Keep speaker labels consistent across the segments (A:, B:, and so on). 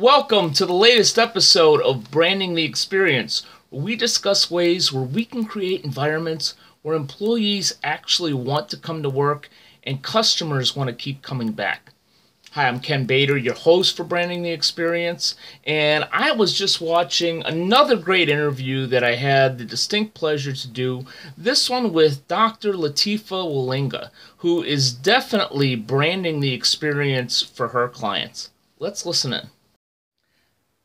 A: welcome to the latest episode of Branding the Experience, where we discuss ways where we can create environments where employees actually want to come to work and customers want to keep coming back. Hi, I'm Ken Bader, your host for Branding the Experience, and I was just watching another great interview that I had the distinct pleasure to do, this one with Dr. Lateefah Wielenga, who is definitely branding the experience for her clients. Let's listen in.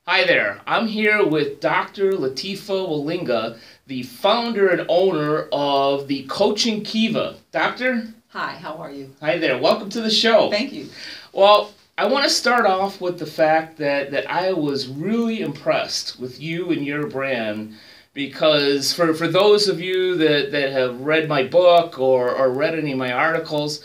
A: Hi there, I'm here with Dr. Lateefah Wielenga, the founder and owner of the Coaching Kiva. Doctor?
B: Hi, how are you?
A: Hi there, welcome to the show.
B: Thank you.
A: Well, I want to start off with the fact that I was really impressed with you and your brand, because for those of you that have read my book or read any of my articles,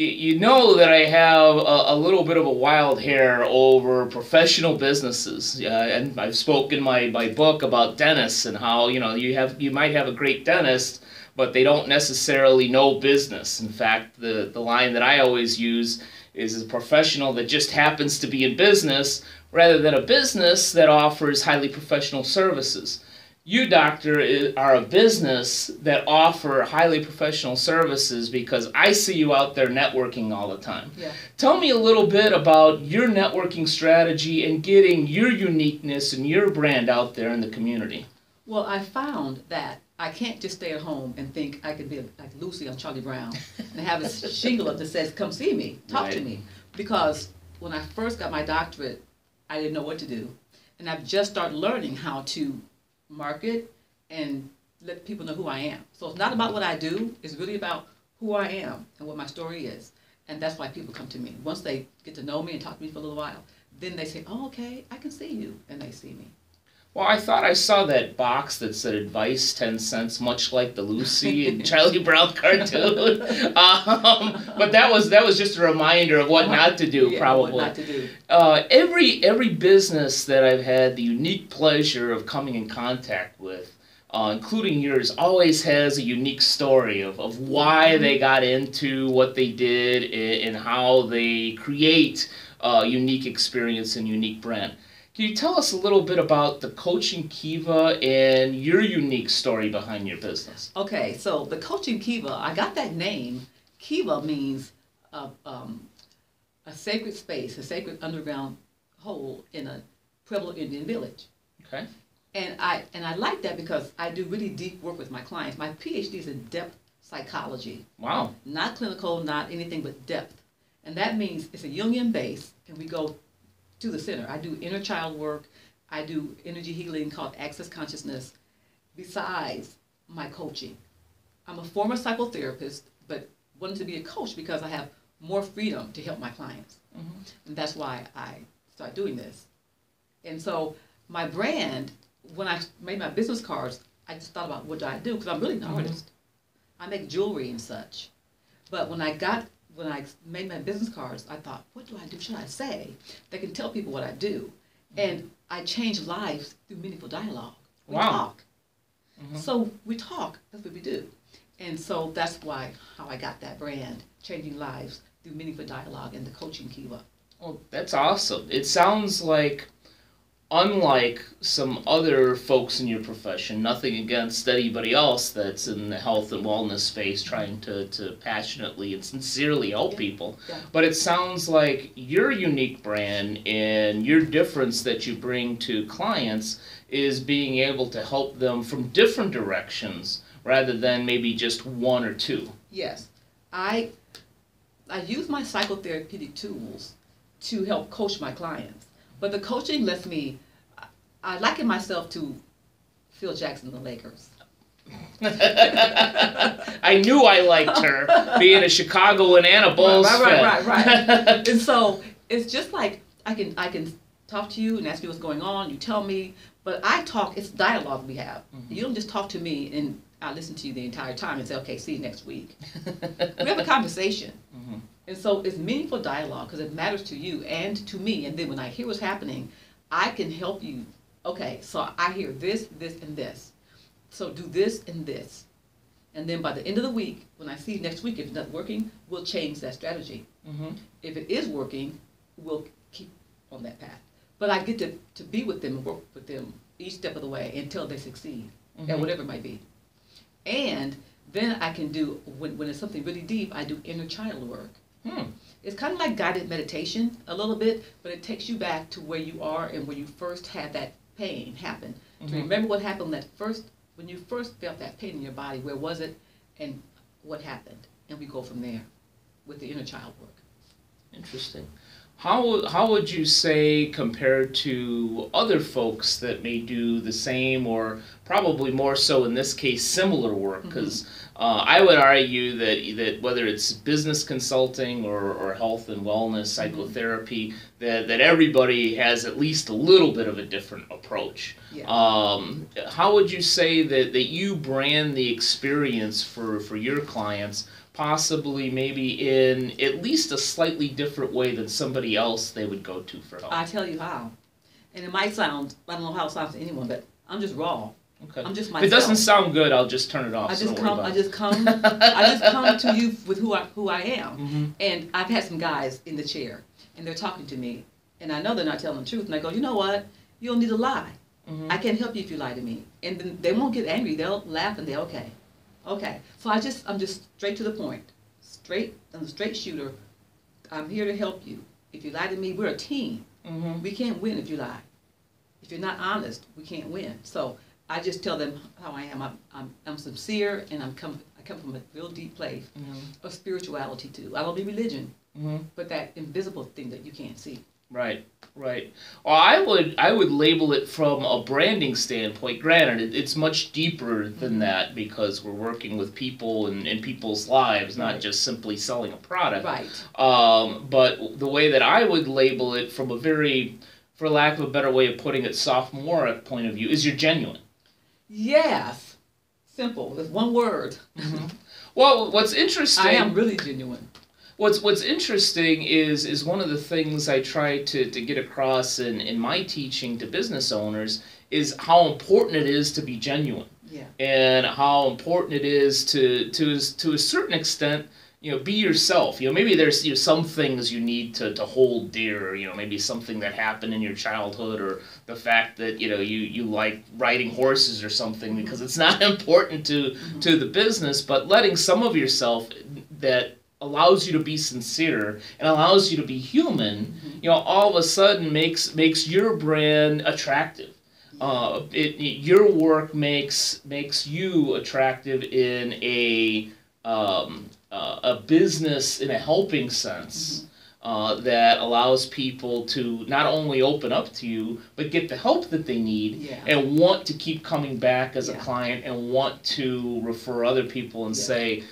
A: you know that I have a little bit of a wild hair over professional businesses. And I've spoken my book about dentists and how, you might have a great dentist, but they don't necessarily know business. In fact, the line that I always use is a professional that just happens to be in business rather than a business that offers highly professional services. You, doctor, are a business that offer highly professional services because I see you out there networking all the time.
B: Yeah.
A: Tell me a little bit about your networking strategy and getting your uniqueness and your brand out there in the community.
B: Well, I found that I can't just stay at home and think I could be like Lucy on Charlie Brown and have a shingle up that says, come see me, talk to me. Because when I first got my doctorate, I didn't know what to do. And I've just started learning how to market and let people know who I am. So it's not about what I do, it's really about who I am and what my story is. And that's why people come to me. Once they get to know me and talk to me for a little while, then they say, oh, okay, I can see you, and they see me.
A: Well, I thought I saw that box that said advice 10 cents, much like the Lucy and Charlie Brown cartoon. But that was just a reminder of what not to do, probably.
B: What not to do.
A: Every business that I've had the unique pleasure of coming in contact with, including yours, always has a unique story of why they got into what they did and how they create a unique experience and unique brand. Can you tell us a little bit about the Coaching Kiva and your unique story behind your business?
B: Okay, so the Coaching Kiva, I got that name. Kiva means a sacred space, a sacred underground hole in a Pueblo Indian village.
A: Okay.
B: And I like that because I do really deep work with my clients. My PhD is in depth psychology.
A: Wow.
B: Not clinical, not anything but depth. And that means it's a Jungian base, and we go to the center. I do inner child work. I do energy healing called Access Consciousness, besides my coaching. I'm a former psychotherapist, but wanted to be a coach because I have more freedom to help my clients. Mm-hmm. And that's why I started doing this. And so my brand, when I made my business cards, I just thought about what do I do, because I'm really an artist. I make jewelry and such. But when I made my business cards, I thought, what do I do? Should I say that can tell people what I do? And I change lives through meaningful dialogue. We talk. So we talk, that's what we do. And so that's how I got that brand, changing lives through meaningful dialogue and the Coaching Kiva.
A: Oh, that's awesome. It sounds like, unlike some other folks in your profession, nothing against anybody else that's in the health and wellness space trying to passionately and sincerely help people, but it sounds like your unique brand and your difference that you bring to clients is being able to help them from different directions rather than maybe just one or two.
B: Yes. I use my psychotherapeutic tools to help coach my clients. But the coaching lets me, I liken myself to Phil Jackson, the Lakers.
A: I knew I liked her, being a Chicagoan and a Bulls fan.
B: Right. And so it's just like I can talk to you and ask you what's going on. You tell me, but I talk. It's dialogue we have. Mm-hmm. You don't just talk to me and I listen to you the entire time and say, okay, see you next week. We have a conversation. Mm-hmm. And so it's meaningful dialogue because it matters to you and to me. And then when I hear what's happening, I can help you. Okay, so I hear this, this, and this. So do this and this. And then by the end of the week, when I see next week, if it's not working, we'll change that strategy. Mm-hmm. If it is working, we'll keep on that path. But I get to be with them and work with them each step of the way until they succeed at whatever it might be. And then I can do, when it's something really deep, I do inner child work. It's kind of like guided meditation a little bit, but it takes you back to where you are and where you first had that pain happen. To remember what happened when you first felt that pain in your body, where was it and what happened? And we go from there with the inner child work.
A: Interesting. How would you say, compared to other folks that may do the same, or probably more so in this case, similar work? Because I would argue that whether it's business consulting or health and wellness, psychotherapy, that everybody has at least a little bit of a different approach.
B: Yeah.
A: How would you say that you brand the experience for your clients, possibly maybe in at least a slightly different way than somebody else they would go to for help?
B: I tell you how. And it might sound, I don't know how it sounds to anyone, but I'm just raw.
A: Okay.
B: I'm just
A: If
B: myself.
A: it doesn't sound good, I'll just turn it off.
B: I just come
A: it.
B: to you with who I am. And I've had some guys in the chair, and they're talking to me, and I know they're not telling the truth, and I go, you know what? You don't need to lie. I can't help you if you lie to me. And then they won't get angry. They'll laugh and they're okay. Okay. So I'm just straight to the point. I'm a straight shooter. I'm here to help you. If you lie to me, we're a team. We can't win if you lie. If you're not honest, we can't win. So I just tell them how I am. I'm sincere, and I come from a real deep place of spirituality too. I don't be religion, but that invisible thing that you can't see.
A: Right. Well, I would label it from a branding standpoint. Granted, it's much deeper than that, because we're working with people and people's lives, not just simply selling a product.
B: Right.
A: But the way that I would label it, from a very, for lack of a better way of putting it, sophomoric point of view, is you're genuine.
B: Yes. Simple. With one word.
A: Well, what's interesting...
B: I am really genuine.
A: What's interesting is one of the things I try to get across in my teaching to business owners is how important it is to be genuine.
B: Yeah.
A: And how important it is to a certain extent, be yourself. Maybe there's some things you need to hold dear. Maybe something that happened in your childhood, or the fact that you like riding horses or something, because it's not important to the business, but letting some of yourself that allows you to be sincere and allows you to be human, all of a sudden makes your brand attractive. Your work makes you attractive in a business, in a helping sense, that allows people to not only open up to you, but get the help that they need, and want to keep coming back as a client, and want to refer other people and say,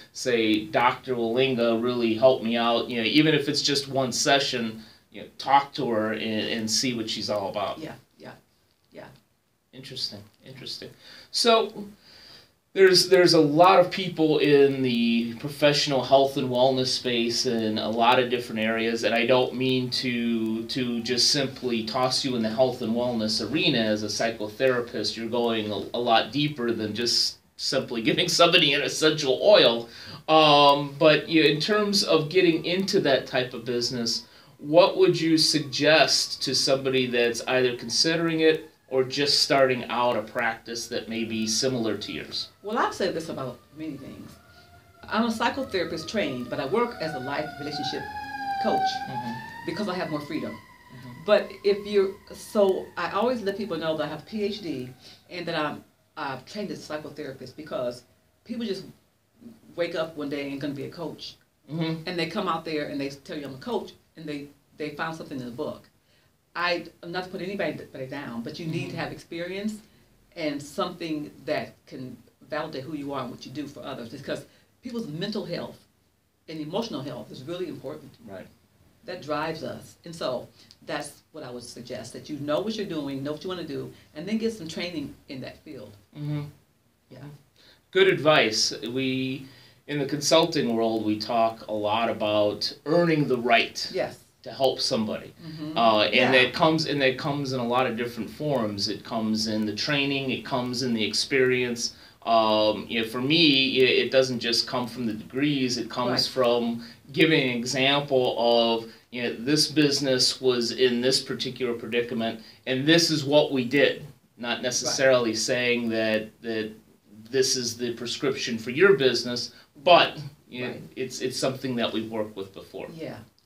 A: Dr. Wielenga really helped me out. Even if it's just one session, talk to her and see what she's all about.
B: Yeah.
A: Interesting. So there's a lot of people in the professional health and wellness space in a lot of different areas, and I don't mean to just simply toss you in the health and wellness arena as a psychotherapist. You're going a lot deeper than just simply giving somebody an essential oil. But in terms of getting into that type of business, what would you suggest to somebody that's either considering it or just starting out a practice that may be similar to yours?
B: Well, I've said this about many things. I'm a psychotherapist trained, but I work as a life relationship coach because I have more freedom. But so I always let people know that I have a PhD and that I'm trained as a psychotherapist, because people just wake up one day and going to be a coach. And they come out there and they tell you I'm a coach, and they found something in the book. I'm not to put anybody down, but you need to have experience and something that can validate who you are and what you do for others, because people's mental health and emotional health is really important.
A: Right.
B: That drives us. And so that's what I would suggest, that you know what you're doing, know what you want to do, and then get some training in that field. Yeah.
A: Good advice. In the consulting world, we talk a lot about earning the right.
B: Yes.
A: To help somebody, and that comes in a lot of different forms. It comes in the training, it comes in the experience. For me, it doesn't just come from the degrees. It comes from giving an example of this business was in this particular predicament, and this is what we did. Not necessarily saying that this is the prescription for your business, but it's something that we've worked with before.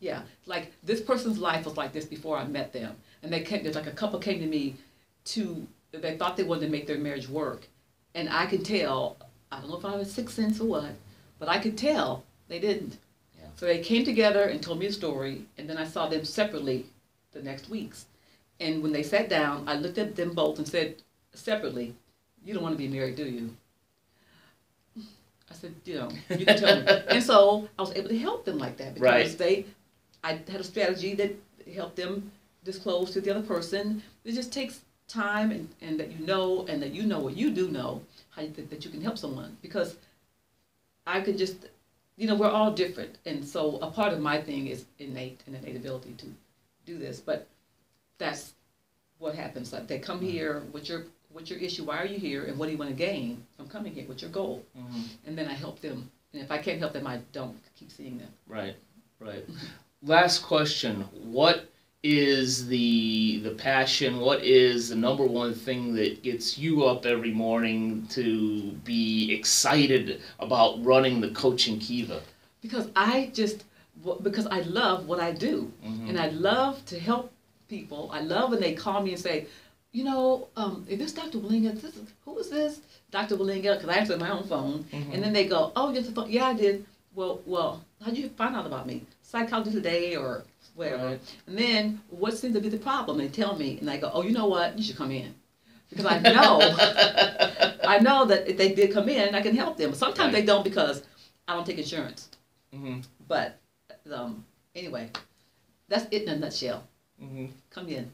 B: Yeah. Like this person's life was like this before I met them, and there's like a couple came to me they thought they wanted to make their marriage work, and I could tell. I don't know if I was sixth sense or what, but I could tell they didn't. Yeah. So they came together and told me a story, and then I saw them separately the next weeks. And when they sat down, I looked at them both and said separately, "You don't want to be married, do you?" I said, you can tell me. And so I was able to help them like that because I had a strategy that helped them disclose to the other person. It just takes time and that you know what you do know, that you can help someone. Because I could just, we're all different. And so a part of my thing is an innate ability to do this. But that's what happens. Like they come here, what's your issue? Why are you here? And what do you want to gain from coming here? What's your goal? Mm-hmm. And then I help them. And if I can't help them, I don't keep seeing them.
A: Right. Last question. What is the passion? What is the number one thing that gets you up every morning to be excited about running the Coaching Kiva?
B: Because I love what I do. Mm-hmm. And I love to help people. I love when they call me and say, is this Dr. Wielenga? Who is this? Dr. Wielenga, because I answered my own phone. Mm-hmm. And then they go, oh, yes, yeah, I did. Well, how'd you find out about me? Psychology Today or whatever. Right. And then what seems to be the problem? They tell me, and I go, oh, you know what? You should come in. Because I know that if they did come in, I can help them. Sometimes they don't because I don't take insurance. Mm-hmm. But anyway, that's it in a nutshell. Mm-hmm. Come in.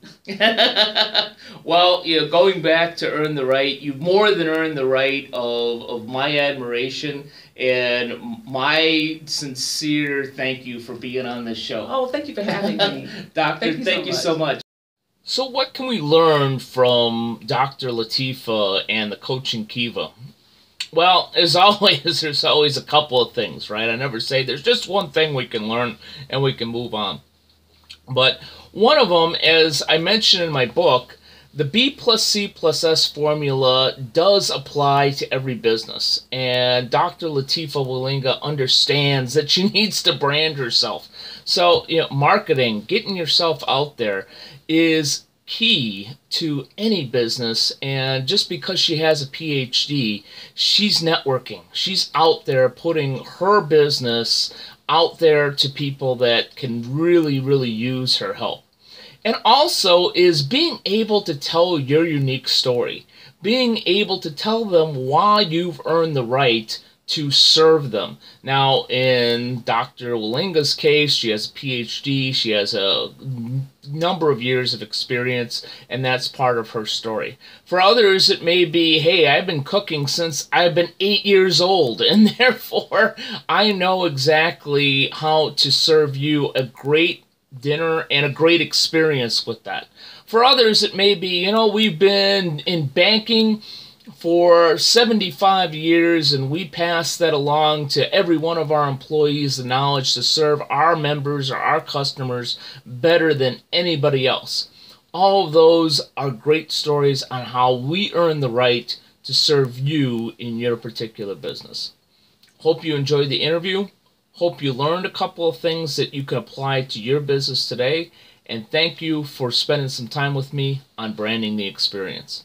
A: Well, going back to earn the right, you've more than earned the right of my admiration and my sincere thank you for being on this show.
B: Oh, thank you for having me.
A: Doctor, thank you so much. So what can we learn from Dr. Lateefah and the Coaching Kiva? Well, as always, there's always a couple of things, right? I never say there's just one thing we can learn and we can move on. But one of them, as I mentioned in my book, the B+C+S formula does apply to every business. And Dr. Lateefah Wielenga understands that she needs to brand herself. So, marketing, getting yourself out there is key to any business. And just because she has a PhD, she's networking. She's out there putting her business out there to people that can really, really use her help. And also is being able to tell your unique story, being able to tell them why you've earned the right to serve them. Now, in Dr. Wielenga's case, she has a PhD, she has a number of years of experience, and that's part of her story. For others, it may be, hey, I've been cooking since I've been 8 years old, and therefore I know exactly how to serve you a great dinner and a great experience with that. For others, it may be, we've been in banking for 75 years and we pass that along to every one of our employees, the knowledge to serve our members or our customers better than anybody else. All of those are great stories on how we earn the right to serve you in your particular business. Hope you enjoyed the interview. Hope you learned a couple of things that you can apply to your business today. And thank you for spending some time with me on Branding the Experience.